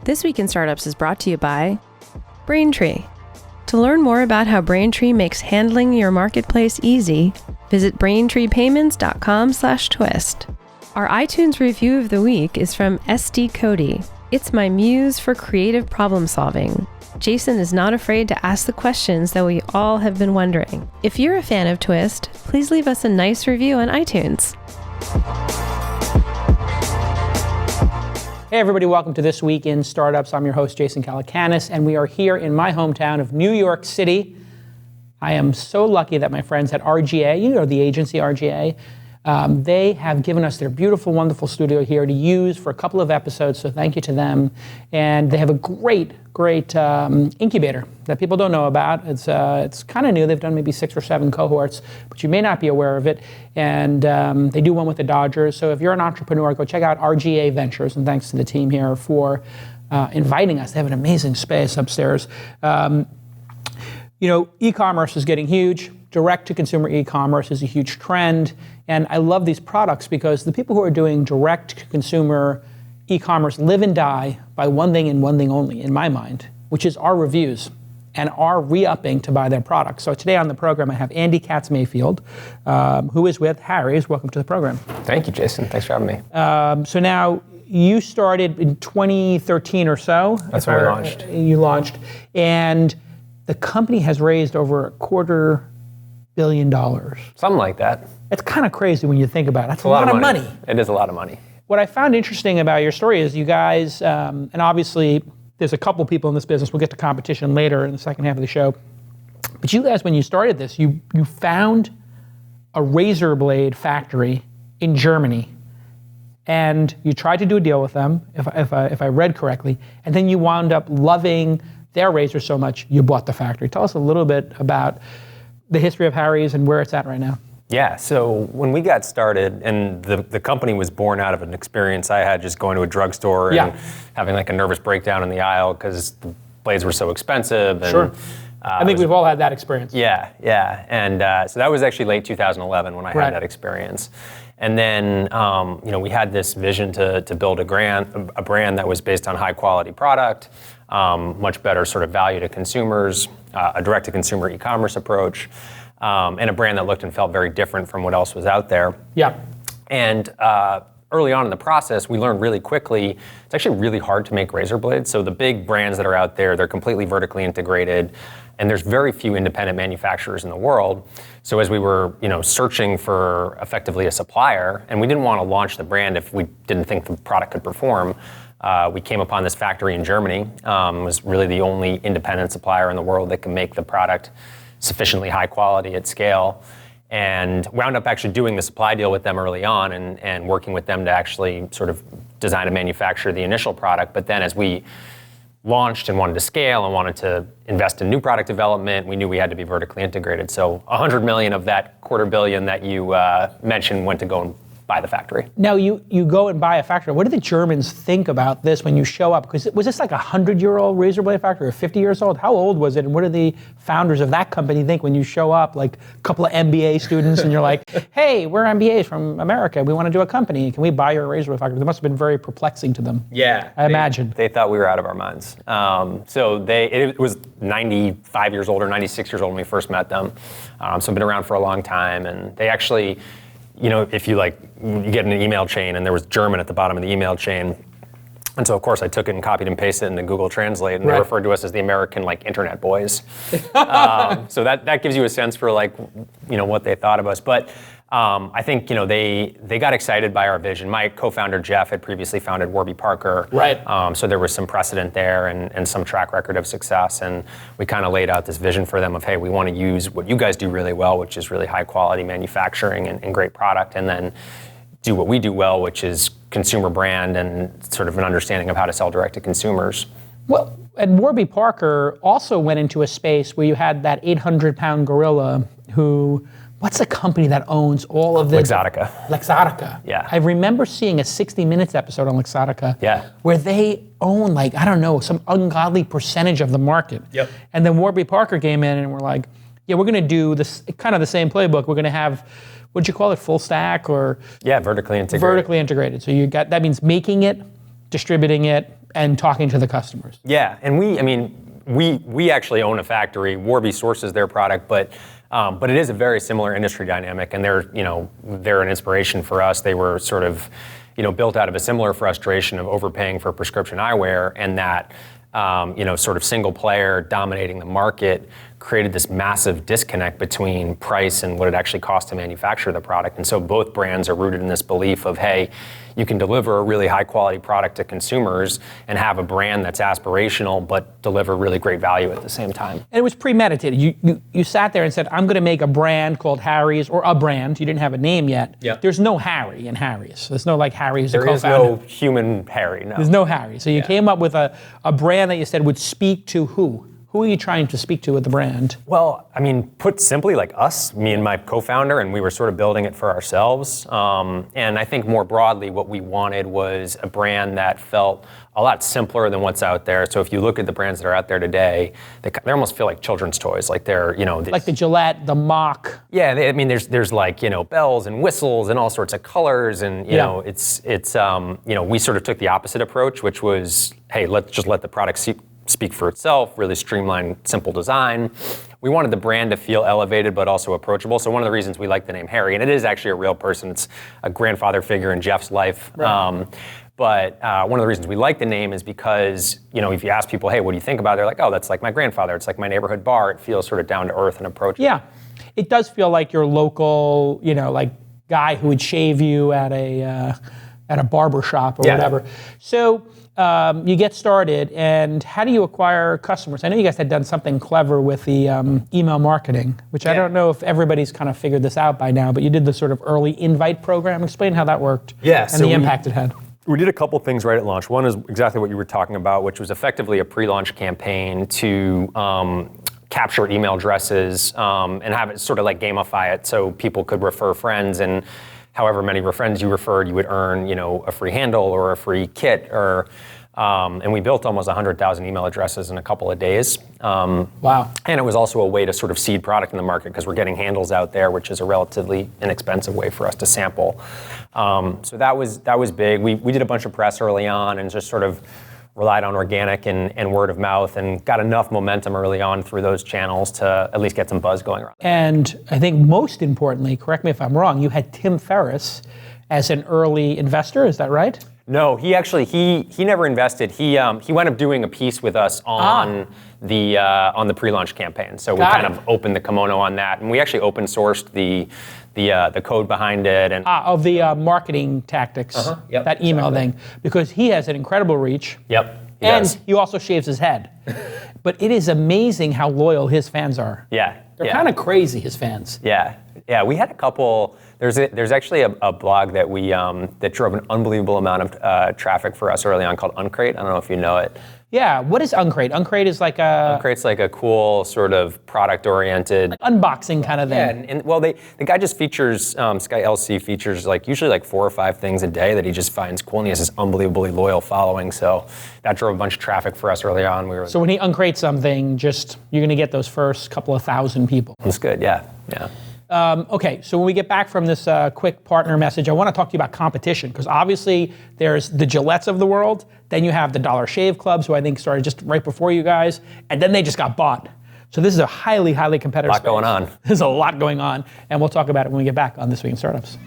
This Week in Startups is brought to you by Braintree. To learn more about how Braintree makes handling your marketplace easy, visit braintreepayments.com/twist. Our iTunes review of the week is from SD Cody. It's my muse for creative problem solving. Jason is not afraid to ask the questions that we all have been wondering. If you're a fan of Twist, please leave us a nice review on iTunes. Hey everybody, welcome to This Week in Startups. I'm your host, Jason Calacanis, and we are here in my hometown of New York City. I am so lucky that my friends at RGA, you know the agency RGA, they have given us their beautiful, wonderful studio here to use for a couple of episodes, so thank you to them. And they have a great incubator that people don't know about. It's kind of new. They've done maybe 6 or 7 cohorts, but you may not be aware of it. And they do one with the Dodgers. So if you're an entrepreneur, go check out RGA Ventures. And thanks to the team here for inviting us. They have an amazing space upstairs. E-commerce is getting huge. Direct-to-consumer e-commerce is a huge trend. And I love these products because the people who are doing direct-to-consumer e-commerce live and die by one thing and one thing only, in my mind, which is our reviews and our re-upping to buy their products. So today on the program, I have Andy Katz-Mayfield, who is with Harry's. Welcome to the program. Thank you, Jason. Thanks for having me. So now, you started in 2013 or so. That's when we launched. You launched. And the company has raised over $250 million. Something like that. It's kind of crazy when you think about it. That's a lot of money. It is a lot of money. What I found interesting about your story is you guys, and obviously there's a couple people in this business, we'll get to competition later in the second half of the show, but you guys, when you started this, you found a razor blade factory in Germany, and you tried to do a deal with them, if I read correctly, and then you wound up loving their razor so much, you bought the factory. Tell us a little bit about the history of Harry's and where it's at right now. Yeah, so when we got started, and the company was born out of an experience I had just going to a drugstore and having like a nervous breakdown in the aisle because the blades were so expensive. And, sure. I think we've all had that experience. Yeah. And so that was actually late 2011 when I had that experience. And then, we had this vision to build a brand that was based on high quality product, much better sort of value to consumers, a direct-to-consumer e-commerce approach, and a brand that looked and felt very different from what else was out there. Yeah. And early on in the process, we learned really quickly, it's actually really hard to make razor blades. So the big brands that are out there, they're completely vertically integrated, and there's very few independent manufacturers in the world. So as we were, searching for effectively a supplier, and we didn't want to launch the brand if we didn't think the product could perform, we came upon this factory in Germany. It was really the only independent supplier in the world that can make the product sufficiently high quality at scale, and wound up actually doing the supply deal with them early on and working with them to actually sort of design and manufacture the initial product. But then as we launched and wanted to scale and wanted to invest in new product development, we knew we had to be vertically integrated. So $100 million of that $250 million that you mentioned went to go and buy the factory. Now you go and buy a factory. What do the Germans think about this when you show up? Because was this like a 100-year-old razor blade factory or 50 years old? How old was it? And what do the founders of that company think when you show up, like a couple of MBA students, and you're like, hey, we're MBAs from America. We want to do a company. Can we buy your razor blade factory? That must have been very perplexing to them. Yeah. I imagine. They thought we were out of our minds. So it was 95 years old or 96 years old when we first met them. So been around for a long time. And they actually, if you get in an email chain, and there was German at the bottom of the email chain. And so, of course, I took it and copied and pasted it into Google Translate, and they referred to us as the American, internet boys. So that gives you a sense for, what they thought of us. But I think, they got excited by our vision. My co-founder, Jeff, had previously founded Warby Parker. Right. So there was some precedent there and some track record of success. And we kind of laid out this vision for them of, hey, we want to use what you guys do really well, which is really high quality manufacturing and great product, and then do what we do well, which is consumer brand and sort of an understanding of how to sell direct to consumers. Well, and Warby Parker also went into a space where you had that 800-pound gorilla who, what's the company that owns all of this? Luxottica. Yeah. I remember seeing a 60 Minutes episode on Luxottica where they own some ungodly percentage of the market. Yep. And then Warby Parker came in and were like, yeah, we're going to do this kind of the same playbook. We're going to have, what'd you call it, full stack or? Yeah, vertically integrated. Vertically integrated. So that means making it, distributing it, and talking to the customers. Yeah, and we actually own a factory. Warby sources their product, but it is a very similar industry dynamic, and they're an inspiration for us. They were sort of, built out of a similar frustration of overpaying for prescription eyewear, and that sort of single player dominating the market created this massive disconnect between price and what it actually costs to manufacture the product. And so both brands are rooted in this belief of, hey, you can deliver a really high quality product to consumers and have a brand that's aspirational but deliver really great value at the same time. And it was premeditated. You sat there and said, I'm going to make a brand called Harry's, or a brand. You didn't have a name yet. Yeah. There's no Harry in Harry's. There's no like Harry's There is no human Harry, no. There's no Harry. So you came up with a brand that you said would speak to who? Who are you trying to speak to with the brand? Well, put simply, like us, me and my co-founder, and we were sort of building it for ourselves. And I think more broadly, what we wanted was a brand that felt a lot simpler than what's out there. So if you look at the brands that are out there today, they almost feel like children's toys. Like they're, like the Gillette, the Mach. Yeah, there's like, bells and whistles and all sorts of colors, and it's we sort of took the opposite approach, which was, hey, let's just let the product speak for itself, really streamlined, simple design. We wanted the brand to feel elevated but also approachable. So one of the reasons we like the name Harry, and it is actually a real person, it's a grandfather figure in Jeff's life. Right. But one of the reasons we like the name is because, if you ask people, hey, what do you think about it? They're like, oh, that's like my grandfather. It's like my neighborhood bar. It feels sort of down to earth and approachable. Yeah, it does feel like your local, like guy who would shave you at a barber shop or whatever. So you get started, and how do you acquire customers? I know you guys had done something clever with the email marketing, which I don't know if everybody's kind of figured this out by now, but you did the sort of early invite program. Explain how that worked and the impact it had. We did a couple things right at launch. One is exactly what you were talking about, which was effectively a pre-launch campaign to capture email addresses and have it sort of like gamify it so people could refer friends, and however many friends you referred, you would earn, a free handle or a free kit, and we built almost 100,000 email addresses in a couple of days. Wow. And it was also a way to sort of seed product in the market because we're getting handles out there, which is a relatively inexpensive way for us to sample. So that was big. We did a bunch of press early on and just sort of relied on organic and word of mouth, and got enough momentum early on through those channels to at least get some buzz going around. And I think most importantly, correct me if I'm wrong, you had Tim Ferriss as an early investor, is that right? No, he actually, he never invested. He wound up doing a piece with us on the pre-launch campaign. So we kind of opened the kimono on that, and we actually open sourced the code behind it, and of the marketing tactics, that email thing, because he has an incredible reach. Yep. He also shaves his head. But it is amazing how loyal his fans are. Yeah. They're kind of crazy, his fans. Yeah. Yeah, we had a couple. There's actually a blog that we that drove an unbelievable amount of traffic for us early on called Uncrate. I don't know if you know it. Yeah, what is Uncrate? Uncrate is like a... Uncrate's like a cool sort of product-oriented... Like unboxing kind of thing. Yeah, and well, the guy just features, this guy LC features usually 4 or 5 things a day that he just finds cool, and he has this unbelievably loyal following, so that drove a bunch of traffic for us early on. So when he uncrates something, you're going to get those first couple of thousand people. That's good, yeah. Okay, so when we get back from this quick partner message, I want to talk to you about competition, because obviously there's the Gillettes of the world, then you have the Dollar Shave Clubs, who I think started just right before you guys, and then they just got bought. So this is a highly, highly competitive space. A lot going on. There's a lot going on, and we'll talk about it when we get back on This Week in Startups.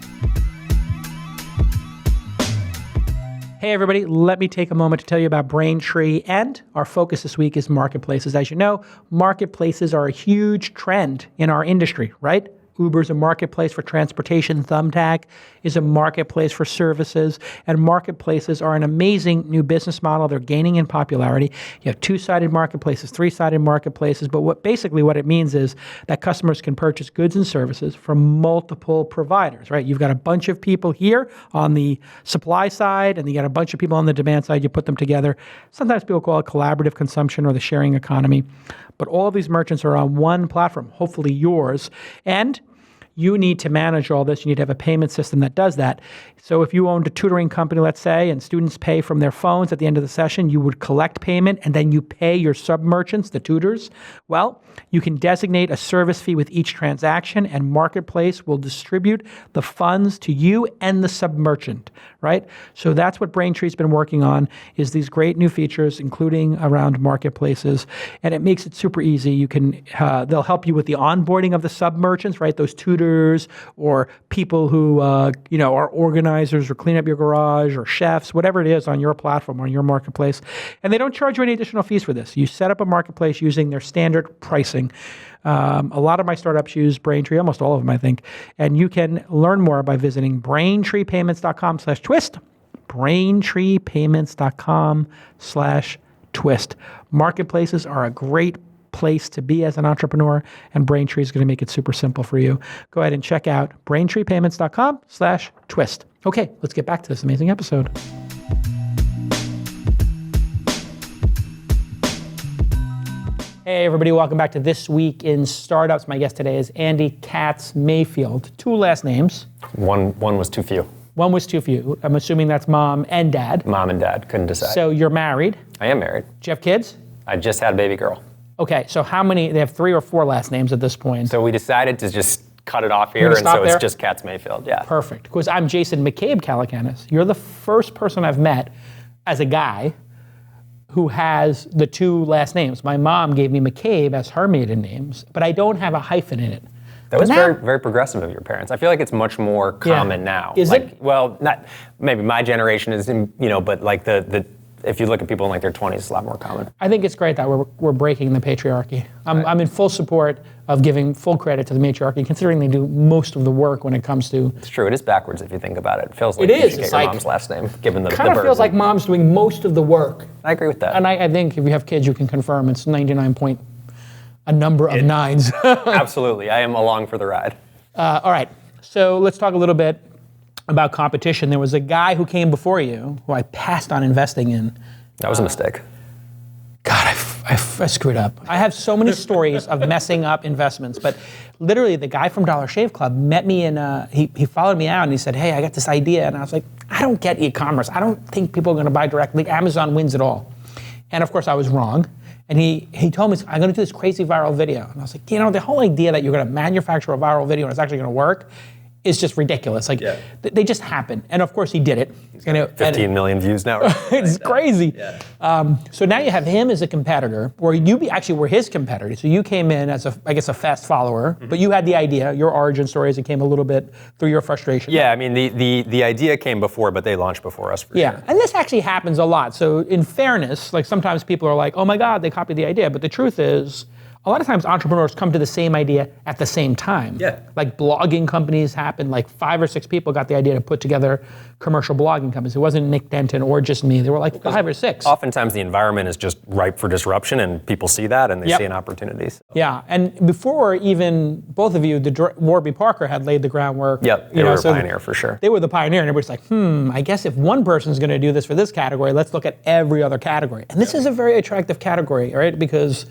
Hey everybody, let me take a moment to tell you about Braintree, and our focus this week is marketplaces. As you know, marketplaces are a huge trend in our industry, right? Uber's a marketplace for transportation. Thumbtack is a marketplace for services. And marketplaces are an amazing new business model. They're gaining in popularity. You have 2-sided marketplaces, 3-sided marketplaces. But what it means is that customers can purchase goods and services from multiple providers, right? You've got a bunch of people here on the supply side, and you got a bunch of people on the demand side. You put them together. Sometimes people call it collaborative consumption or the sharing economy. But all of these merchants are on one platform, hopefully yours. And you need to manage all this. You need to have a payment system that does that. So if you owned a tutoring company, let's say, and students pay from their phones at the end of the session, you would collect payment and then you pay your sub-merchants, the tutors. Well, you can designate a service fee with each transaction, and Marketplace will distribute the funds to you and the sub-merchant, right? So that's what Braintree's been working on, is these great new features, including around marketplaces, and it makes it super easy. You can, they'll help you with the onboarding of the sub-merchants, right? Those tutors or people who, are organizers or clean up your garage or chefs, whatever it is on your platform, on your marketplace. And they don't charge you any additional fees for this. You set up a marketplace using their standard pricing. A lot of my startups use Braintree, almost all of them, I think. And you can learn more by visiting braintreepayments.com/twist. braintreepayments.com/twist. Marketplaces are a great place to be as an entrepreneur, and Braintree is going to make it super simple for you. Go ahead and check out braintreepayments.com/twist. Okay, let's get back to this amazing episode. Hey everybody, welcome back to This Week in Startups. My guest today is Andy Katz-Mayfield. 2 last names. One was too few. One was too few. I'm assuming that's mom and dad. Mom and dad, couldn't decide. So you're married. I am married. Do you have kids? I just had a baby girl. Okay, so how many? They have 3 or 4 last names at this point. So we decided to just cut it off here, and so it's just Katz-Mayfield, yeah. Perfect, because I'm Jason McCabe Calacanis. You're the first person I've met as a guy who has the 2 last names. My mom gave me McCabe as her maiden names, but I don't have a hyphen in it. That was very, very progressive of your parents. I feel like it's much more common now. Is it? Well, not maybe my generation is, but like the if you look at people in like their 20s, it's a lot more common. I think it's great that we're breaking the patriarchy. I'm in full support of giving full credit to the matriarchy, considering they do most of the work when it comes to. It's true. It is backwards if you think about it. It feels like you should get your mom's last name, given the kind of feels like mom's doing most of the work. I agree with that. And I think if you have kids, you can confirm it's 99 point a number of nines. Absolutely. I am along for the ride. All right. So let's talk a little bit about competition. There was a guy who came before you who I passed on investing in. That was a mistake. God, I screwed up. I have so many stories of messing up investments, but literally the guy from Dollar Shave Club met me in, he followed me out and he said, hey, I got this idea. And I was like, I don't get e-commerce. I don't think people are going to buy directly. Amazon wins it all. And of course I was wrong. And he told me, I'm going to do this crazy viral video. And I was like, the whole idea that you're going to manufacture a viral video and it's actually going to work is just ridiculous. They just happen. And of course he did it. 15 million views now. Right? It's crazy. Yeah. So now you have him as a competitor, or you actually were his competitor. So you came in as a fast follower, but you had the idea. Your origin story is it came a little bit through your frustration. Yeah, I mean the idea came before, but they launched before us for sure. And this actually happens a lot. So in fairness, like sometimes people are like, oh my God, they copied the idea. But the truth is, a lot of times entrepreneurs come to the same idea at the same time. Yeah. Like blogging companies happen, like 5 or 6 people got the idea to put together commercial blogging companies. It wasn't Nick Denton or just me. There were like 5 or 6. Oftentimes the environment is just ripe for disruption and people see that and they see an opportunity. So. Yeah, and before even both of you, Warby Parker had laid the groundwork. Yep, they were a pioneer for sure. They were the pioneer and everybody's like, I guess if one person's gonna do this for this category, let's look at every other category. And this is a very attractive category, right? Because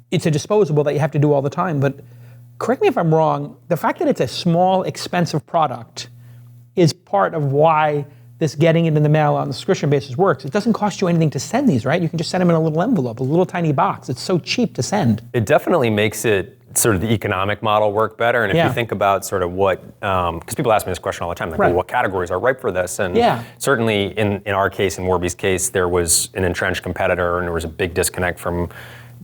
it's a disposable that you have to do all the time, but correct me if I'm wrong, the fact that it's a small, expensive product is part of why this getting it in the mail on a subscription basis works. It doesn't cost you anything to send these, right? You can just send them in a little envelope, a little tiny box. It's so cheap to send. It definitely makes it sort of the economic model work better. And if you think about sort of what, because people ask me this question all the time, like, well, what categories are ripe for this? And certainly in our case, in Warby's case, there was an entrenched competitor and there was a big disconnect from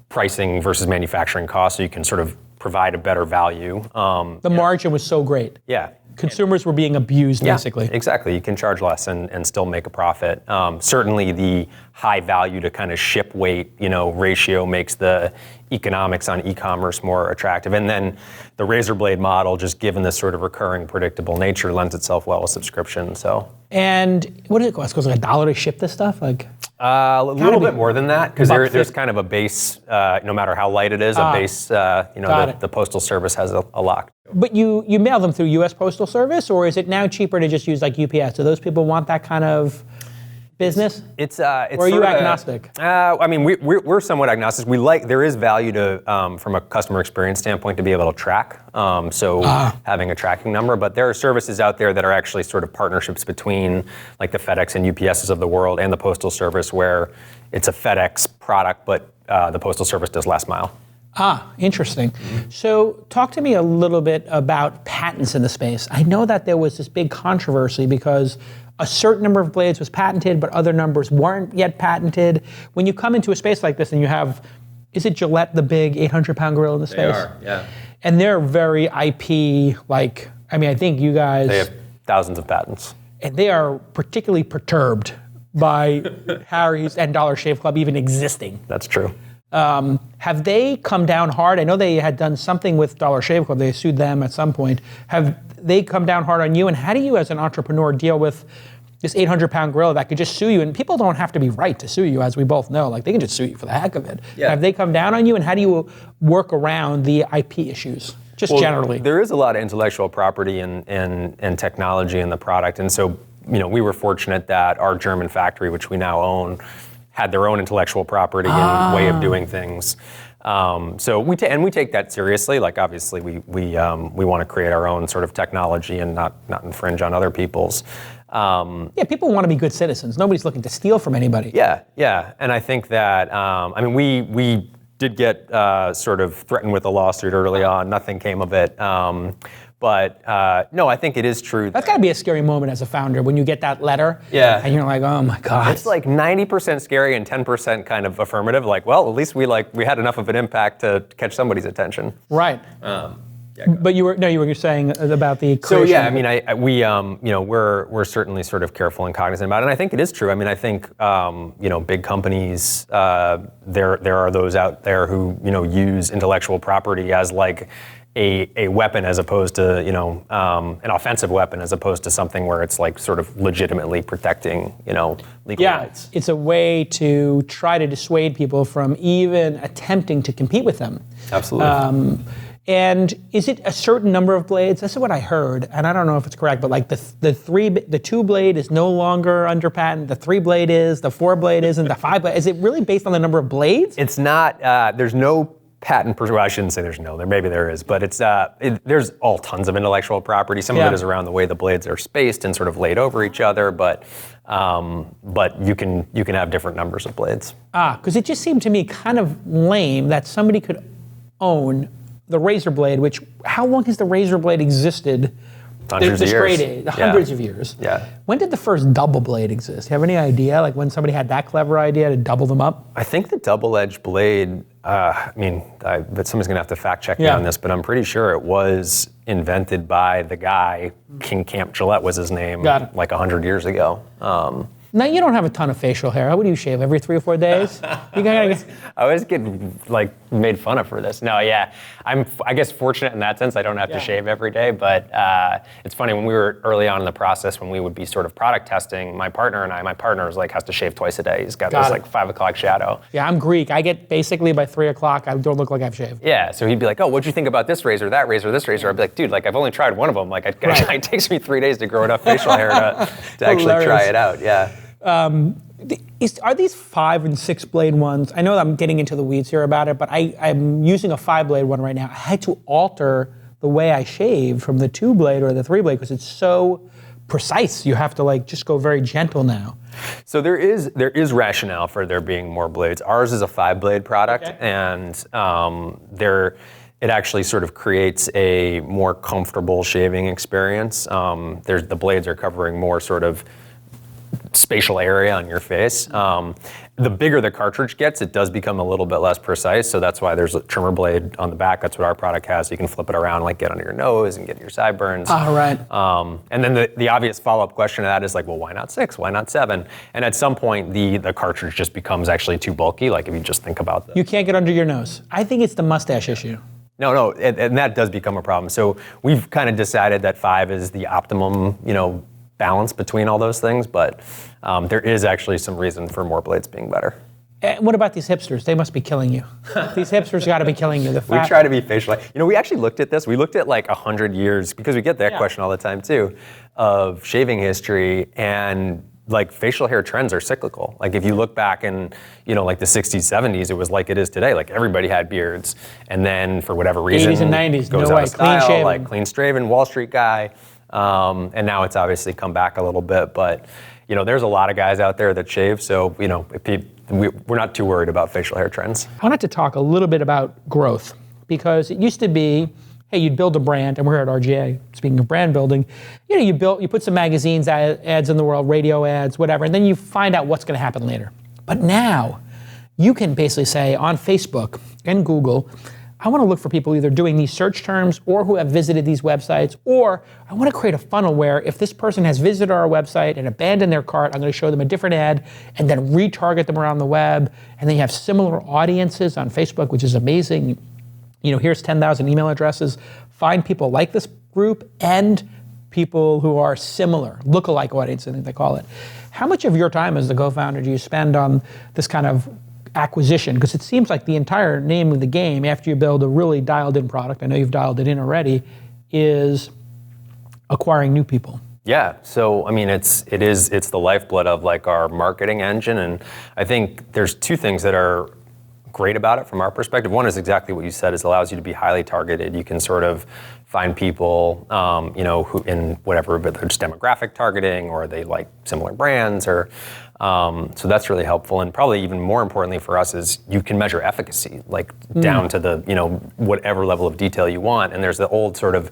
pricing versus manufacturing costs, so you can sort of provide a better value. The margin was so great. Yeah. Consumers were being abused, basically. Exactly. You can charge less and still make a profit. Certainly the high value to kind of ship weight, ratio makes the economics on e-commerce more attractive. And then the razor blade model, just given this sort of recurring, predictable nature, lends itself well with subscription. So. And what does it cost? It goes like $1 to ship this stuff? A little bit more than that, because there's kind of a base, no matter how light it is, a base, the Postal Service has a lock. But you mail them through U.S. Postal Service, or is it now cheaper to just use like UPS? Do those people want that kind of business? It's or are you agnostic? I mean, we're somewhat agnostic. There is value to, from a customer experience standpoint, to be able to track. Having a tracking number, but there are services out there that are actually sort of partnerships between like the FedEx and UPSs of the world and the Postal Service, where it's a FedEx product, but the Postal Service does last mile. Interesting. So talk to me a little bit about patents in the space. I know that there was this big controversy because a certain number of blades was patented, but other numbers weren't yet patented. When you come into a space like this and you have, is it Gillette, the big 800-pound gorilla in the space? They are, yeah. And they're very IP, like, I mean, I think you guys... They have thousands of patents. And they are particularly perturbed by Harry's and Dollar Shave Club even existing. That's true. Have they come down hard? I know they had done something with Dollar Shave Club. They sued them at some point. Have they come down hard on you? And how do you, as an entrepreneur, deal with this 800-pound gorilla that could just sue you? And people don't have to be right to sue you, as we both know. Like, they can just sue you for the heck of it. Yeah. Have they come down on you? And how do you work around the IP issues, just generally? There is a lot of intellectual property and technology in the product. And so, we were fortunate that our German factory, which we now own, had their own intellectual property and way of doing things. So we take that seriously. Like, obviously we want to create our own sort of technology and not infringe on other people's. People want to be good citizens. Nobody's looking to steal from anybody. Yeah. And I think that, we did get sort of threatened with a lawsuit early on. Nothing came of it. But no, I think it is true. That's got to be a scary moment as a founder when you get that letter. Yeah. And you're like, oh my God. It's like 90% scary and 10% kind of affirmative. Like, well, at least we had enough of an impact to catch somebody's attention. Right. But you were saying about the creation. So yeah, I mean, we're certainly sort of careful and cognizant about it. And I think it is true. I mean, I think big companies, there are those out there who use intellectual property as like a weapon, as opposed to an offensive weapon, as opposed to something where it's like sort of legitimately protecting legal rights. It's a way to try to dissuade people from even attempting to compete with them. Absolutely. And is it a certain number of blades? This is what I heard, and I don't know if it's correct, but like the 2-blade is no longer under patent. The 3-blade is, the 4-blade is, and the 5-blade. Is it really based on the number of blades? It's not. There's no patent. Well, I shouldn't say there's no. Maybe there is, but it's there's all tons of intellectual property. Some of it is around the way the blades are spaced and sort of laid over each other, but you can have different numbers of blades. Because it just seemed to me kind of lame that somebody could own the razor blade, which, how long has the razor blade existed? Hundreds of years. Hundreds of years. Yeah. When did the first double blade exist? Do you have any idea, like when somebody had that clever idea to double them up? I think the double-edged blade, but somebody's gonna have to fact check me on this, but I'm pretty sure it was invented by the guy, King Camp Gillette was his name, like 100 years ago. Now, you don't have a ton of facial hair. How would you shave? Every 3 or 4 days? I always get made fun of for this. No, yeah. I'm, I guess, fortunate in that sense. I don't have to shave every day, but it's funny, when we were early on in the process, when we would be sort of product testing, my partner was like, has to shave twice a day. He's got this like 5 o'clock shadow. Yeah, I'm Greek. I get basically by 3 o'clock, I don't look like I've shaved. Yeah, so he'd be like, oh, what'd you think about this razor, that razor, this razor? I'd be like, dude, like, I've only tried one of them. Like, it takes me 3 days to grow enough facial hair to actually try it out. Yeah. Are these 5 and 6 blade ones? I know I'm getting into the weeds here about it, but I'm using a 5-blade one right now. I had to alter the way I shave from the 2-blade or the 3-blade because it's so precise. You have to like just go very gentle now. So there is rationale for there being more blades. Ours is a 5-blade product, and it actually sort of creates a more comfortable shaving experience. The blades are covering more sort of spatial area on your face. The bigger the cartridge gets, it does become a little bit less precise, so that's why there's a trimmer blade on the back. That's what our product has. You can flip it around, like get under your nose and get your sideburns. Right. And then the obvious follow-up question to that is like, well, why not 6? Why not 7? And at some point, the cartridge just becomes actually too bulky, like if you just think about that. You can't get under your nose. I think it's the mustache issue. No, and that does become a problem. So we've kind of decided that 5 is the optimum, balance between all those things, but there is actually some reason for more blades being better. And what about these hipsters? They must be killing you. These hipsters got to be killing you. We try to be facial. We actually looked at this. We looked at like 100 years, because we get that question all the time too, of shaving history, and like facial hair trends are cyclical. Like if you look back in, like the 60s, 70s, it was like it is today. Like everybody had beards. And then for whatever reason, 80s and 90s, goes no out way, of style, clean shaven. like clean shaven, Wall Street guy. And now it's obviously come back a little bit, but there's a lot of guys out there that shave. So, we're not too worried about facial hair trends. I wanted to talk a little bit about growth, because it used to be, hey, you'd build a brand, and we're here at RGA, speaking of brand building, you put some magazines, ads in the world, radio ads, whatever, and then you find out what's going to happen later. But now, you can basically say on Facebook and Google, I want to look for people either doing these search terms or who have visited these websites, or I want to create a funnel where if this person has visited our website and abandoned their cart, I'm going to show them a different ad and then retarget them around the web. And then you have similar audiences on Facebook, which is amazing. Here's 10,000 email addresses. Find people like this group and people who are similar, lookalike audience, I think they call it. How much of your time as the co-founder do you spend on this kind of acquisition? Because it seems like the entire name of the game, after you build a really dialed in product, I know you've dialed it in already, is acquiring new people. Yeah, so it's the lifeblood of like our marketing engine, and I think there's two things that are great about it from our perspective. One is exactly what you said, is it allows you to be highly targeted. You can sort of find people, who in whatever, but there's demographic targeting, or they like similar brands, or so that's really helpful. And probably even more importantly for us is you can measure efficacy, like down to the, whatever level of detail you want. And there's the old sort of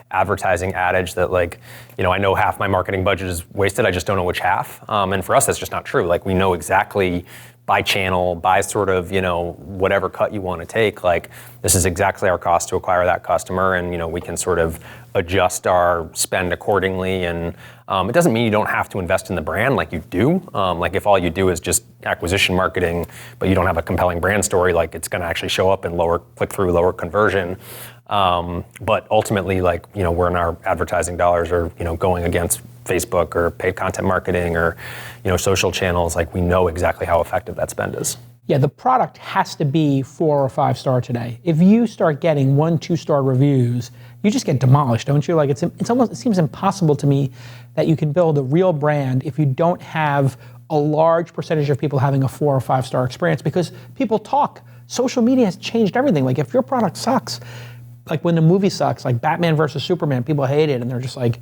advertising adage that like, I know half my marketing budget is wasted, I just don't know which half. And for us, that's just not true. Like we know exactly by channel, by sort of, whatever cut you want to take, like this is exactly our cost to acquire that customer, and we can sort of adjust our spend accordingly. And it doesn't mean you don't have to invest in the brand, like you do. Like if all you do is just acquisition marketing, but you don't have a compelling brand story, like it's going to actually show up in lower click-through, lower conversion. But ultimately, like, when our advertising dollars are, going against Facebook or paid content marketing or, social channels, like we know exactly how effective that spend is. Yeah, the product has to be 4 or 5 star today. If you start getting 1, 2 star reviews, you just get demolished, don't you? Like it seems impossible to me that you can build a real brand if you don't have a large percentage of people having a 4 or 5 star experience, because people talk. Social media has changed everything. Like if your product sucks, like when the movie sucks, like Batman versus Superman, people hate it and they're just like,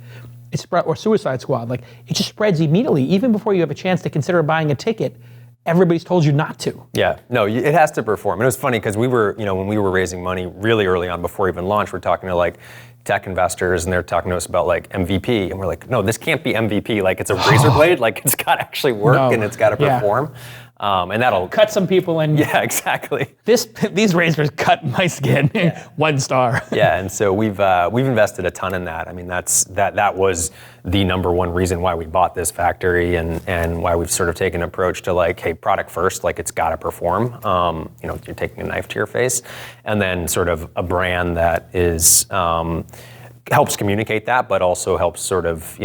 or Suicide Squad, like it just spreads immediately. Even before you have a chance to consider buying a ticket, everybody's told you not to. Yeah, no, it has to perform. And it was funny because we were, when we were raising money really early on before even launch, we're talking to like tech investors and they're talking to us about like MVP. And we're like, no, this can't be MVP. Like it's a razor blade, like it's got to actually work and it's got to perform. And that'll cut some people and yeah, exactly. These razors cut my skin 1 star. Yeah, and so we've invested a ton in that. I mean, that was the number one reason why we bought this factory and why we've sort of taken an approach to like, hey, product first, like it's got to perform. You're taking a knife to your face, and then sort of a brand that is helps communicate that, but also helps sort of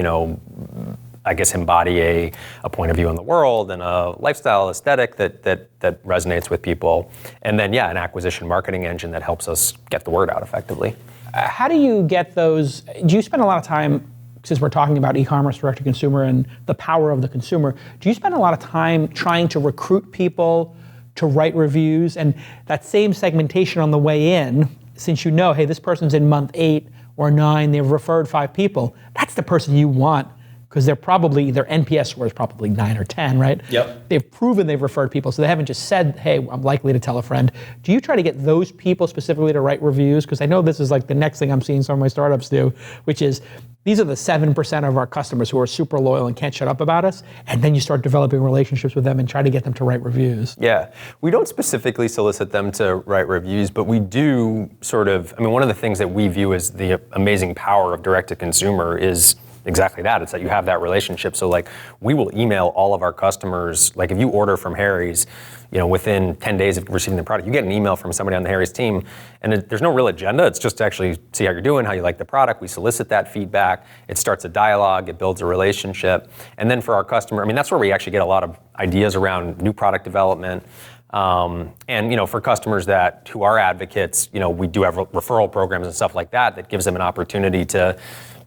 I guess embody a point of view in the world and a lifestyle aesthetic that resonates with people. And then, an acquisition marketing engine that helps us get the word out effectively. How do you get those? Do you spend a lot of time, since we're talking about e-commerce, direct to consumer, and the power of the consumer, do you spend a lot of time trying to recruit people to write reviews? And that same segmentation on the way in, since hey, this person's in month 8 or 9, they've referred 5 people, that's the person you want. Because their NPS score is probably 9 or 10, right? Yep. They've proven they've referred people, so they haven't just said, hey, I'm likely to tell a friend. Do you try to get those people specifically to write reviews? Because I know this is like the next thing I'm seeing some of my startups do, which is these are the 7% of our customers who are super loyal and can't shut up about us, and then you start developing relationships with them and try to get them to write reviews. Yeah, we don't specifically solicit them to write reviews, but we do sort of, one of the things that we view as the amazing power of direct to consumer is exactly that. It's that you have that relationship. So like we will email all of our customers, like if you order from Harry's, within 10 days of receiving the product, you get an email from somebody on the Harry's team, and there's no real agenda. It's just to actually see how you're doing, how you like the product. We solicit that feedback. It starts a dialogue. It builds a relationship. And then for our customer, that's where we actually get a lot of ideas around new product development. And for customers who are advocates, we do have referral programs and stuff like that gives them an opportunity to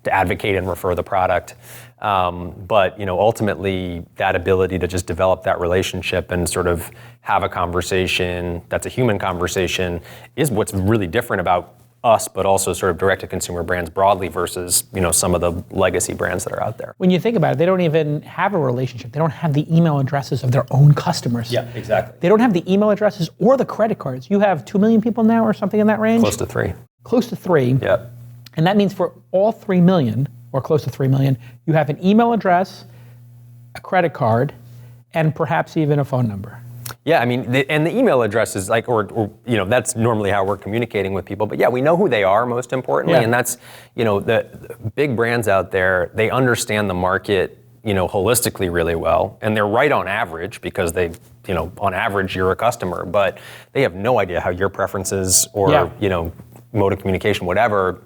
advocate and refer the product. But ultimately, that ability to just develop that relationship and sort of have a conversation that's a human conversation is what's really different about us, but also sort of direct-to-consumer brands broadly versus some of the legacy brands that are out there. When you think about it, they don't even have a relationship. They don't have the email addresses of their own customers. Yeah, exactly. They don't have the email addresses or the credit cards. You have 2 million people now or something in that range? Close to 3. Close to 3. Yeah. And that means for all 3 million, or close to 3 million, you have an email address, a credit card, and perhaps even a phone number. Yeah, I mean, and the email address is like, or that's normally how we're communicating with people. But yeah, we know who they are most importantly, and that's, the big brands out there, they understand the market, holistically really well, and they're right on average because they, on average you're a customer, but they have no idea how your preferences or mode of communication, whatever,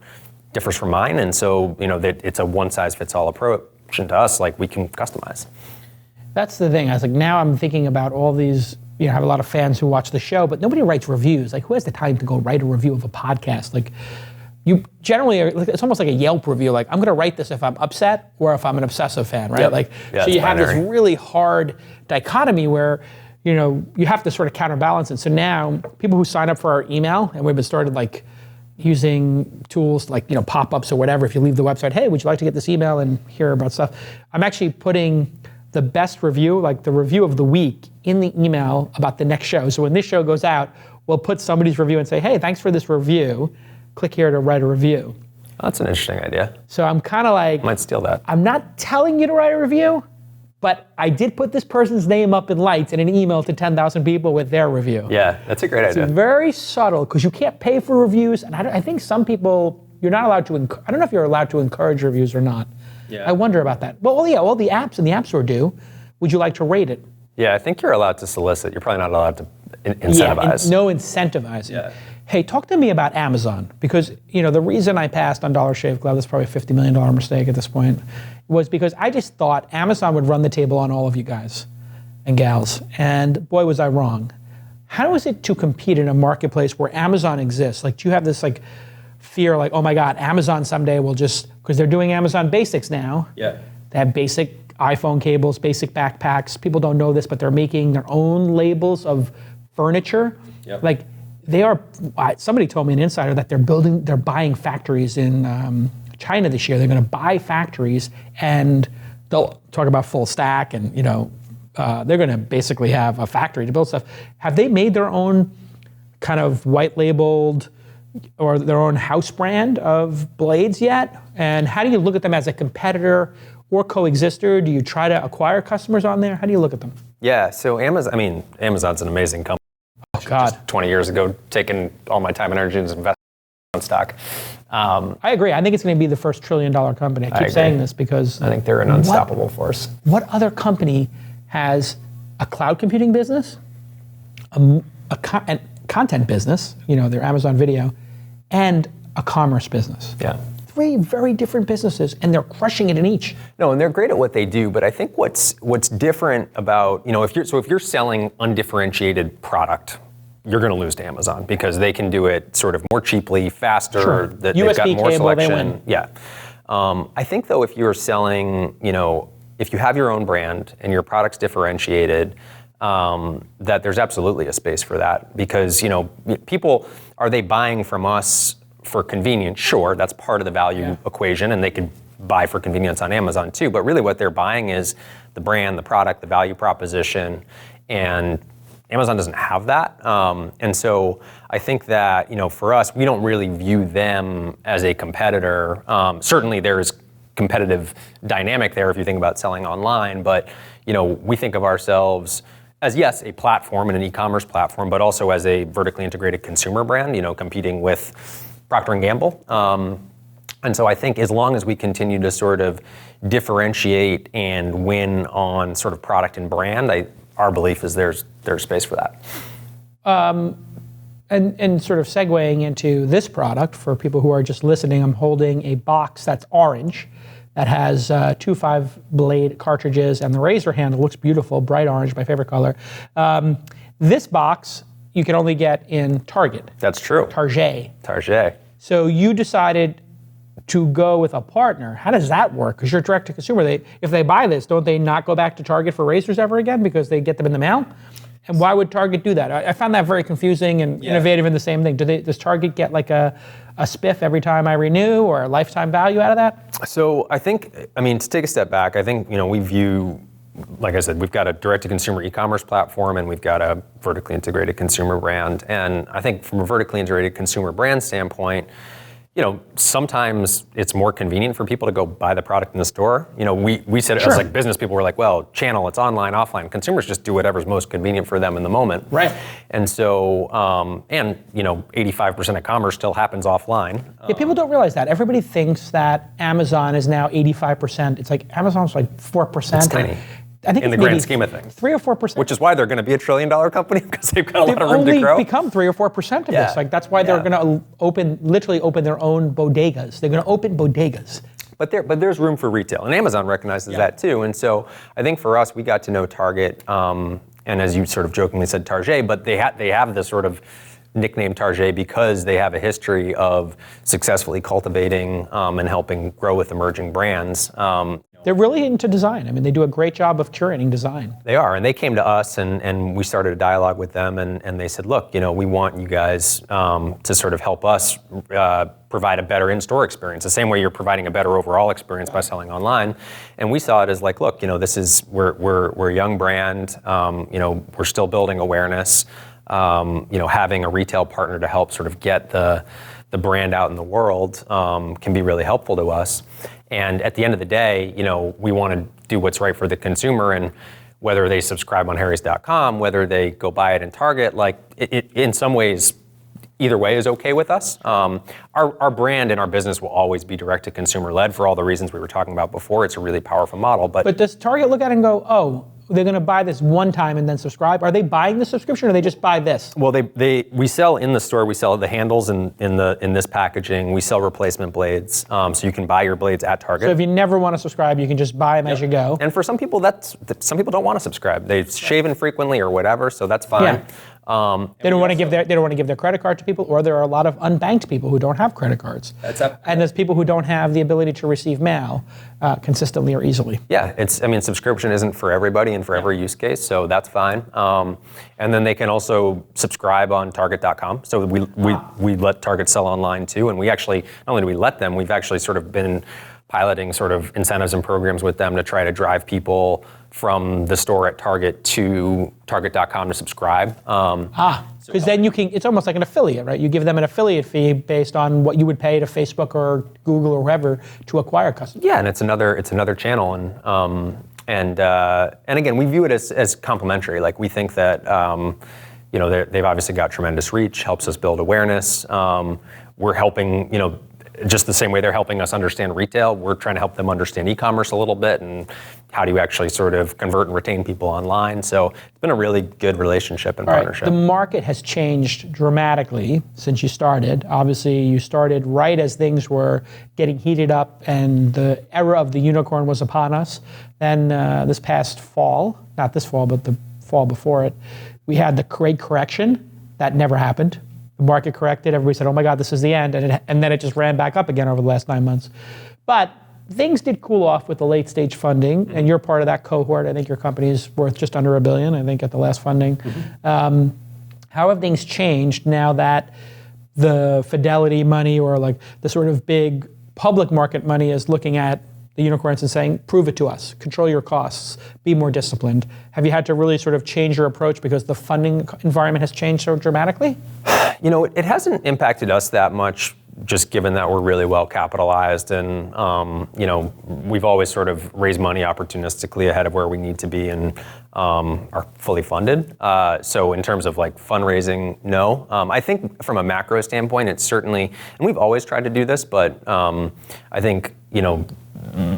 differs from mine, and so that it's a one-size-fits-all approach, and to us, like, we can customize. That's the thing. I was like, now I'm thinking about all these. I have a lot of fans who watch the show, but nobody writes reviews. Like, who has the time to go write a review of a podcast? Like, you generally are, it's almost like a Yelp review. Like, I'm going to write this if I'm upset or if I'm an obsessive fan, right? Yep. Like, yeah, so you have binary. this really hard dichotomy where, you have to sort of counterbalance it. So now, people who sign up for our email, and we've been started like using tools like pop-ups or whatever. If you leave the website, hey, would you like to get this email and hear about stuff? I'm actually putting the best review, like the review of the week, in the email about the next show. So when this show goes out, we'll put somebody's review and say, hey, thanks for this review. Click here to write a review. That's an interesting idea. So I'm kind of like, Might steal that. I'm not telling you to write a review, but I did put this person's name up in lights in an email to 10,000 people with their review. Yeah, that's a great idea. It's very subtle because you can't pay for reviews. And I think some people, you're not allowed to, I don't know if you're allowed to encourage reviews or not. Yeah. I wonder about that. But all the apps in the App Store do. Would you like to rate it? Yeah, I think you're allowed to solicit. You're probably not allowed to incentivize. Yeah, no incentivizing. Yeah. Hey, talk to me about Amazon, because the reason I passed on Dollar Shave Club, that's probably a $50 million mistake at this point, was because I just thought Amazon would run the table on all of you guys and gals, and boy was I wrong. How is it to compete in a marketplace where Amazon exists? Like, do you have this like fear, like, oh my God, Amazon someday will just, because they're doing Amazon Basics now. Yeah. They have basic iPhone cables, basic backpacks. People don't know this, but they're making their own labels of furniture. Yep. Like, they are, somebody told me, an insider, that they're buying factories in China this year. They're going to buy factories, and they'll talk about full stack, and they're going to basically have a factory to build stuff. Have they made their own kind of white labeled or their own house brand of blades yet? And how do you look at them as a competitor or coexister? Do you try to acquire customers on there? How do you look at them? Yeah, so Amazon's an amazing company. Oh God. Just 20 years ago, taking all my time and energy and investing in stock. I agree. I think it's going to be the first $1 trillion company. I keep agree. saying this because I think they're an unstoppable force. What other company has a cloud computing business, a content business, their Amazon Video, and a commerce business? Yeah. 3 very different businesses, and they're crushing it in each. No, and they're great at what they do, but I think what's different about, if you're selling undifferentiated product, you're going to lose to Amazon because they can do it sort of more cheaply, faster. Sure. They've USB got more cable, they selection. win. Yeah. I think though, if you're selling, if you have your own brand and your product's differentiated, that there's absolutely a space for that because, people, are they buying from us for convenience? Sure, that's part of the value equation, and they could buy for convenience on Amazon too, but really what they're buying is the brand, the product, the value proposition, and Amazon doesn't have that. And so I think that, for us, we don't really view them as a competitor. Certainly there's competitive dynamic there if you think about selling online, but we think of ourselves as, yes, a platform and an e-commerce platform, but also as a vertically integrated consumer brand, competing with Procter & Gamble. And so I think as long as we continue to sort of differentiate and win on sort of product and brand, our belief is there's space for that. And sort of segueing into this product, for people who are just listening, I'm holding a box that's orange that has 2 5-blade cartridges, and the razor handle looks beautiful, bright orange, my favorite color. This box you can only get in Target. That's true. Target. Target. So you decided to go with a partner. How does that work? Because you're direct to consumer. If they buy this, don't they not go back to Target for razors ever again because they get them in the mail? And why would Target do that? I found that very confusing and innovative in the same thing. Does Target get like a spiff every time I renew or a lifetime value out of that? So I think, to take a step back, I think, we view, like I said, we've got a direct-to-consumer e-commerce platform and we've got a vertically integrated consumer brand. And I think from a vertically integrated consumer brand standpoint, sometimes it's more convenient for people to go buy the product in the store. We said it as like business people were like, well, channel, it's online, offline. Consumers just do whatever's most convenient for them in the moment. Right. And so, 85% of commerce still happens offline. Yeah, people don't realize that. Everybody thinks that Amazon is now 85%. It's like Amazon's like 4%. It's tiny. I think in the grand scheme of things. 3 or 4%. Which is why they're going to be $1 trillion company, because they've got a lot of room to grow. They've only become 3 or 4% of this. Like that's why they're going to literally open their own bodegas. They're going to open bodegas. But there's room for retail, and Amazon recognizes that too. And so I think for us, we got to know Target, and as you sort of jokingly said, Target, but they have this sort of nickname Target because they have a history of successfully cultivating and helping grow with emerging brands. They're really into design. They do a great job of curating design. They are, and they came to us, and we started a dialogue with them, and they said, look, we want you guys to sort of help us provide a better in-store experience, the same way you're providing a better overall experience by selling online. And we saw it as like, look, we're a young brand, we're still building awareness, having a retail partner to help sort of get the brand out in the world can be really helpful to us. And at the end of the day, we want to do what's right for the consumer, and whether they subscribe on harrys.com, whether they go buy it in Target, like it in some ways, either way is okay with us. Our brand and our business will always be direct to consumer led for all the reasons we were talking about before. It's a really powerful model. But does Target look at it and go, oh, they're going to buy this one time and then subscribe? Are they buying the subscription, or they just buy this? Well, we sell in the store. We sell the handles in this packaging. We sell replacement blades, so you can buy your blades at Target. So if you never want to subscribe, you can just buy them as you go. And for some people, some people don't want to subscribe. They've shaven frequently or whatever, so that's fine. Yeah. They don't want to give their credit card to people, or there are a lot of unbanked people who don't have credit cards. And there's people who don't have the ability to receive mail consistently or easily. Yeah, subscription isn't for everybody and for every use case, so that's fine. And then they can also subscribe on Target.com. So we let Target sell online too, and we actually, not only do we let them, we've actually sort of been piloting sort of incentives and programs with them to try to drive people from the store at Target to Target.com to subscribe. Because then it's almost like an affiliate, right? You give them an affiliate fee based on what you would pay to Facebook or Google or whoever to acquire customers. Yeah, and it's another channel, and again, we view it as complementary. Like we think that they've obviously got tremendous reach, helps us build awareness. We're helping, just the same way they're helping us understand retail, we're trying to help them understand e-commerce a little bit, and how do you actually sort of convert and retain people online. So it's been a really good relationship and partnership. The market has changed dramatically since you started. Obviously, you started right as things were getting heated up and the era of the unicorn was upon us. Then this past fall, not this fall, but the fall before it, we had the great correction. That never happened. The market corrected, everybody said, oh my God, this is the end, and then it just ran back up again over the last 9 months. But things did cool off with the late stage funding, and you're part of that cohort. I think your company is worth just under $1 billion, I think, at the last funding. How have things changed now that the Fidelity money, or like the sort of big public market money, is looking at the unicorns and saying, prove it to us, control your costs, be more disciplined? Have you had to really sort of change your approach because the funding environment has changed so dramatically? It hasn't impacted us that much, just given that we're really well capitalized, and we've always sort of raised money opportunistically ahead of where we need to be, and are fully funded. So in terms of like fundraising, no. I think from a macro standpoint, it's certainly, and we've always tried to do this, but I think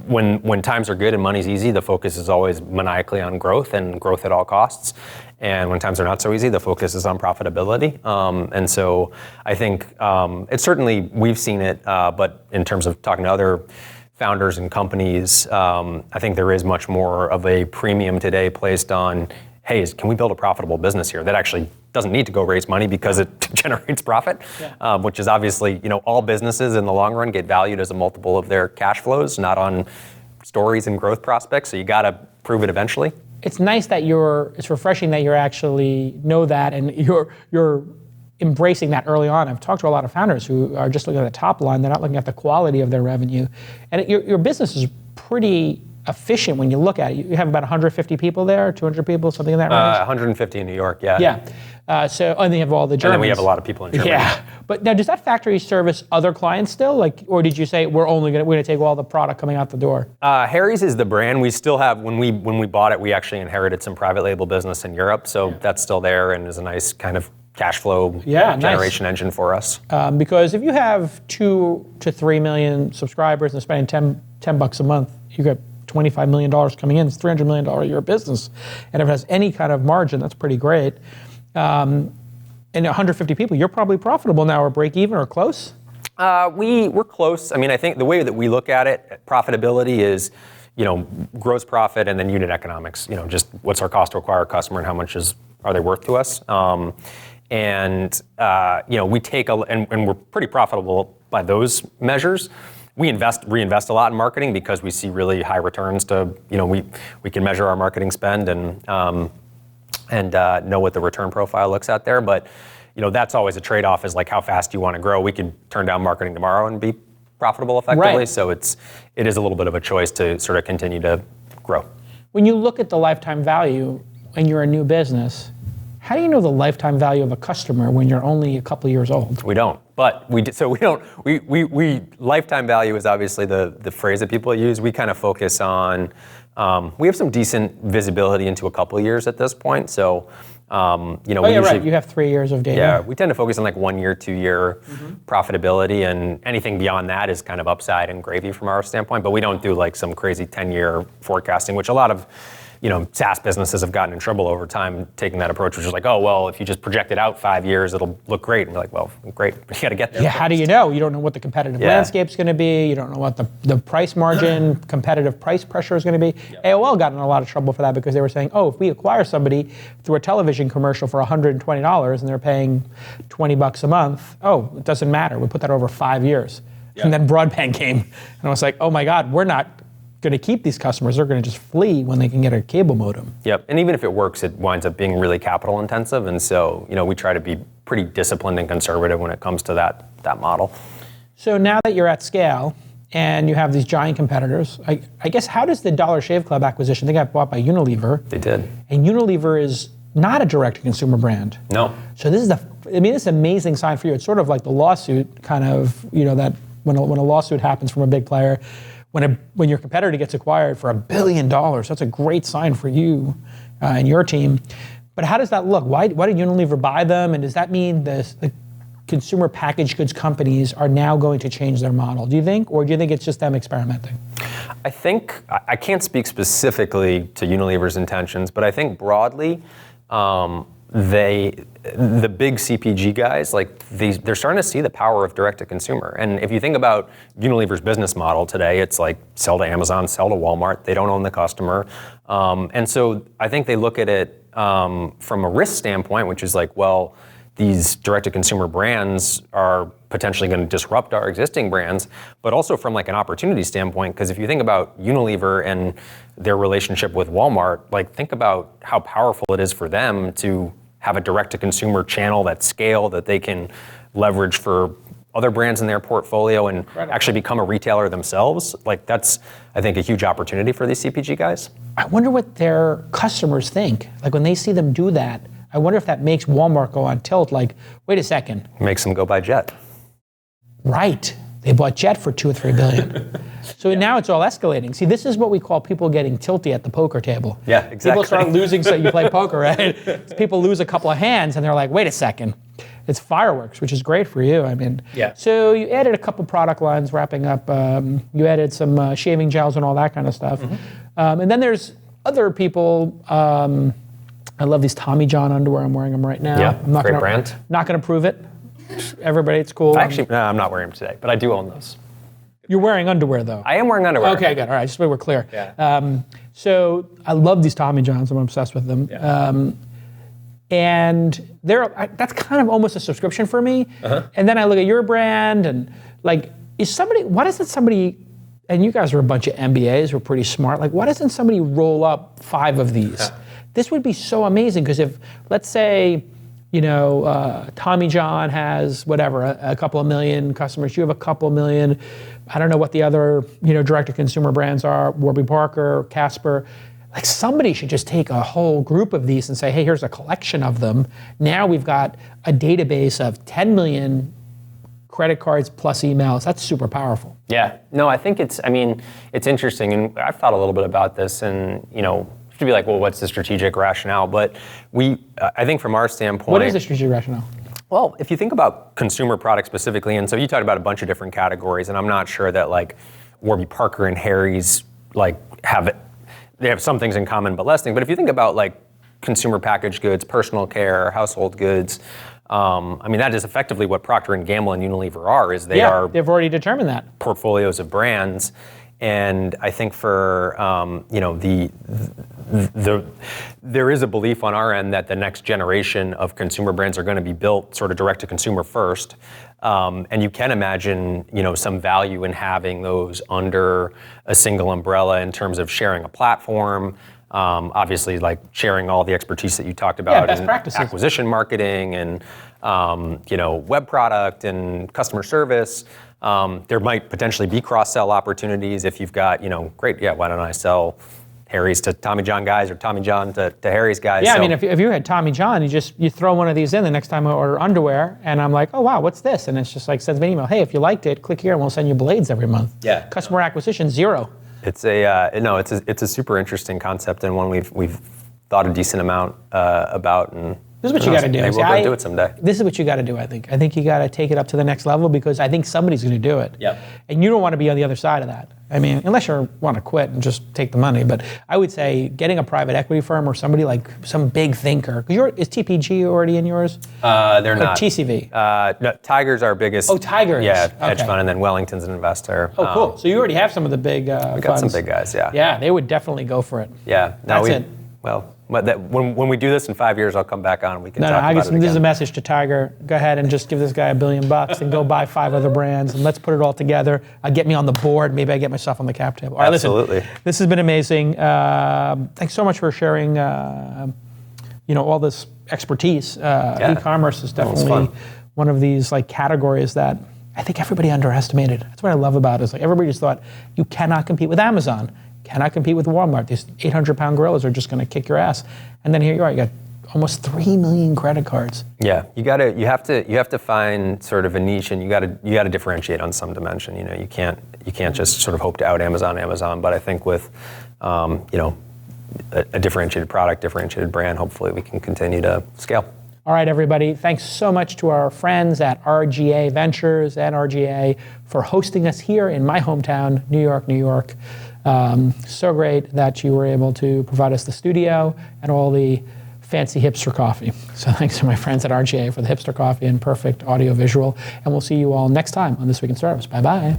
when times are good and money's easy, the focus is always maniacally on growth and growth at all costs. And when times are not so easy, the focus is on profitability. And so I think it's certainly, we've seen it, but in terms of talking to other founders and companies, I think there is much more of a premium today placed on hey, can we build a profitable business here that actually doesn't need to go raise money because it generates profit, which is obviously, all businesses in the long run get valued as a multiple of their cash flows, not on stories and growth prospects. So you got to prove it eventually. It's nice that it's refreshing that you're actually know that and you're embracing that early on. I've talked to a lot of founders who are just looking at the top line. They're not looking at the quality of their revenue. And your business is pretty efficient when you look at it. You have about 150 people there, 200 people, something in that range? 150 in New York, yeah. Yeah. And then you have all the Germans. And then we have a lot of people in Germany. Yeah. But now, does that factory service other clients still? Or did you say we're going to take all the product coming out the door? Harry's is the brand. We still have, when we bought it, we actually inherited some private label business in Europe. So that's still there and is a nice kind of cash flow generation engine for us. Because if you have 2 to 3 million subscribers and spending $10 a month, you got $25 million coming in. It's $300 million a year business. And if it has any kind of margin, that's pretty great. And 150 people, you're probably profitable now or break even or close? We're close. I mean, I think the way that we look at it, profitability is, gross profit and then unit economics. Just what's our cost to acquire a customer and how much are they worth to us? We take and we're pretty profitable by those measures. We reinvest a lot in marketing because we see really high returns to, we can measure our marketing spend and know what the return profile looks at there. But, that's always a trade-off is like how fast you want to grow. We could turn down marketing tomorrow and be profitable effectively. Right. So it is a little bit of a choice to sort of continue to grow. When you look at the lifetime value and you're a new business, how do you know the lifetime value of a customer when you're only a couple of years old? We don't, but we lifetime value is obviously the phrase that people use. We kind of focus on, we have some decent visibility into a couple of years at this point. So, right. You have 3 years of data. Yeah, we tend to focus on like 1 year, 2 year profitability, and anything beyond that is kind of upside and gravy from our standpoint. But we don't do like some crazy 10-year forecasting, which a lot of SaaS businesses have gotten in trouble over time taking that approach, which is like, oh, well, if you just project it out 5 years, it'll look great. And you're like, well, great, but you got to get there. Yeah, how do you know? You don't know what the competitive landscape's going to be. You don't know what the price margin, competitive price pressure is going to be. Yep. AOL got in a lot of trouble for that because they were saying, oh, if we acquire somebody through a television commercial for $120 and they're paying $20 a month, oh, it doesn't matter. We put that over 5 years. Yep. And then broadband came. And I was like, oh my God, we're not going to keep these customers. They're going to just flee when they can get a cable modem. Yep, and even if it works, it winds up being really capital intensive, and so we try to be pretty disciplined and conservative when it comes to that model. So now that you're at scale and you have these giant competitors, I guess how does the Dollar Shave Club acquisition, they got bought by Unilever. They did. And Unilever is not a direct-to-consumer brand. No. So this is it's an amazing sign for you. It's sort of like the lawsuit kind of, that when a lawsuit happens from a big player, when your competitor gets acquired for $1 billion, that's a great sign for you and your team. But how does that look? Why did Unilever buy them? And does that mean the consumer packaged goods companies are now going to change their model, do you think? Or do you think it's just them experimenting? I think, I can't speak specifically to Unilever's intentions, but I think broadly, the big CPG guys, they're starting to see the power of direct to consumer. And if you think about Unilever's business model today, it's like sell to Amazon, sell to Walmart. They don't own the customer. And so I think they look at it from a risk standpoint, which is like, well, these direct to consumer brands are potentially going to disrupt our existing brands, but also from like an opportunity standpoint, because if you think about Unilever and their relationship with Walmart, think about how powerful it is for them to have a direct-to-consumer channel that's scale that they can leverage for other brands in their portfolio and actually become a retailer themselves. That's, I think, a huge opportunity for these CPG guys. I wonder what their customers think. When they see them do that, I wonder if that makes Walmart go on tilt. Wait a second. Makes them go buy Jet. Right. They bought Jet for $2 or $3 billion. So now it's all escalating. See, this is what we call people getting tilty at the poker table. Yeah, exactly. People start losing, so you play poker, right? People lose a couple of hands and they're like, wait a second. It's fireworks, which is great for you. So you added a couple product lines, wrapping up. You added some shaving gels and all that kind of stuff. Mm-hmm. And then there's other people. I love these Tommy John underwear. I'm wearing them right now. Yeah, great brand. Not going to prove it. Everybody, it's cool. Actually, no, I'm not wearing them today, but I do own those. You're wearing underwear, though. I am wearing underwear. Okay, good. All right, just so we're clear. Yeah. So I love these Tommy Johns. I'm obsessed with them. Yeah. And that's kind of almost a subscription for me. And then I look at your brand and like, why doesn't somebody, and you guys are a bunch of MBAs, we're pretty smart, like why doesn't somebody roll up 5 of these? This would be so amazing because if, let's say, Tommy John has whatever, a couple of million customers, you have a couple of million, I don't know what the other, direct-to-consumer brands are, Warby Parker, Casper. Like somebody should just take a whole group of these and say, hey, here's a collection of them. Now we've got a database of 10 million credit cards plus emails. That's super powerful. Yeah, no, I think it's interesting, and I've thought a little bit about this, and to be like, well, what's the strategic rationale? But I think from our standpoint, what is the strategic rationale? Well, if you think about consumer products specifically, and so you talked about a bunch of different categories, and I'm not sure that like Warby Parker and Harry's like they have some things in common but less things. But if you think about like consumer packaged goods, personal care, household goods, that is effectively what Procter & Gamble and Unilever are. They've already determined that. Portfolios of brands. And I think for there is a belief on our end that the next generation of consumer brands are going to be built sort of direct to consumer first, and you can imagine some value in having those under a single umbrella in terms of sharing a platform. Obviously, like sharing all the expertise that you talked about best in practices. Acquisition marketing and web product and customer service. There might potentially be cross-sell opportunities if you've got, great, why don't I sell Harry's to Tommy John guys or Tommy John to Harry's guys? Yeah, so, if you had Tommy John, you throw one of these in the next time I order underwear, and I'm like, oh wow, what's this? And it's just like sends me an email, hey, if you liked it, click here and we'll send you blades every month. Yeah. Customer acquisition, 0. It's a super interesting concept and one we've thought a decent amount about, and this is what you got to do. Maybe we'll do it someday. This is what you got to do, I think. I think you got to take it up to the next level because I think somebody's going to do it. Yep. And you don't want to be on the other side of that. Unless you want to quit and just take the money. But I would say getting a private equity firm or somebody like some big thinker. Is TPG already in yours? They're not. TCV? No, Tiger's our biggest. Oh, Tiger is. Yeah, hedge fund, and then Wellington's an investor. Oh, cool. So you already have some of the big we got some big guys, yeah. Yeah, they would definitely go for it. Yeah. That's it. Well, when we do this in 5 years, I'll come back on and we can talk about it again. This is a message to Tiger. Go ahead and just give this guy $1 billion and go buy 5 other brands and let's put it all together. Get me on the board. Maybe I get myself on the cap table. All right, absolutely. Listen, this has been amazing. Thanks so much for sharing, all this expertise. E-commerce is definitely one of these like categories that I think everybody underestimated. That's what I love about it. Is like everybody just thought you cannot compete with Amazon. Cannot compete with Walmart. These 800-pound gorillas are just going to kick your ass. And then here you are. You got almost 3 million credit cards. Yeah, you have to find sort of a niche, and you got to differentiate on some dimension. You can't just sort of hope to out Amazon. But I think with a differentiated product, differentiated brand, hopefully we can continue to scale. All right, everybody. Thanks so much to our friends at RGA Ventures and RGA for hosting us here in my hometown, New York. So great that you were able to provide us the studio and all the fancy hipster coffee. So thanks to my friends at RGA for the hipster coffee and perfect audio visual. And we'll see you all next time on This Week in Startups. Bye-bye.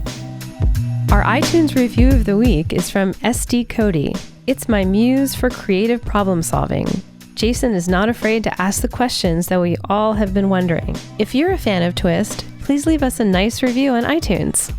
Our iTunes review of the week is from SD Cody. It's my muse for creative problem solving. Jason is not afraid to ask the questions that we all have been wondering. If you're a fan of Twist, please leave us a nice review on iTunes.